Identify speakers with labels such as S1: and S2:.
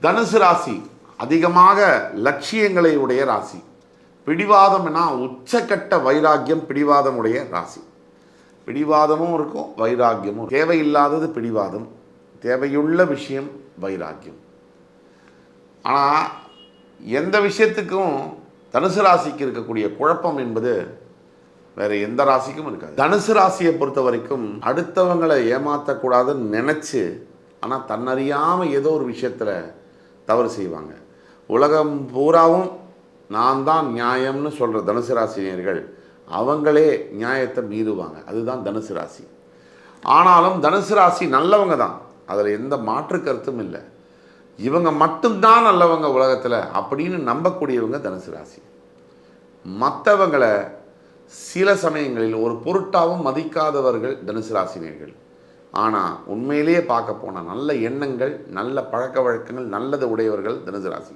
S1: தனுசு ராசி அதிகமாக லட்சியங்களை உடைய ராசி. பிடிவாதம்னா உச்சக்கட்ட வைராக்கியம் பிடிவாதம் உடைய ராசி. பிடிவாதமும் இருக்கும், வைராக்கியமும். தேவையில்லாதது பிடிவாதம், தேவையுள்ள விஷயம் வைராக்கியம். ஆனால் எந்த விஷயத்துக்கும் தனுசு ராசிக்கு இருக்கக்கூடிய குழப்பம் என்பது வேறு எந்த ராசிக்கும் இருக்காது. தனுசு ராசியை பொறுத்த வரைக்கும் அடுத்தவங்களை ஏமாற்றக்கூடாதுன்னு நினச்சி ஆனால் தன்னறியாமல் ஏதோ ஒரு விஷயத்தில் தவறு செய்வாங்க. உலகம் பூராவும் நான் தான் நியாயம்னு சொல்கிற தனுசு ராசினியர்கள் அவங்களே நியாயத்தை மீறுவாங்க. அதுதான் தனுசு ராசி. ஆனாலும் தனுசு ராசி நல்லவங்க தான், அதில் எந்த மாற்று கருத்தும் இல்லை. இவங்க மட்டும்தான் நல்லவங்க உலகத்தில் அப்படின்னு நம்பக்கூடியவங்க தனுசு ராசி. மற்றவங்களை சில சமயங்களில் ஒரு பொருட்டாகவும் மதிக்காதவர்கள் தனுசு ராசினியர்கள். ஆனால் உண்மையிலேயே பார்க்க போனால் நல்ல எண்ணங்கள், நல்ல பழக்க வழக்கங்கள், நல்லது உடையவர்கள் தனுசு ராசி.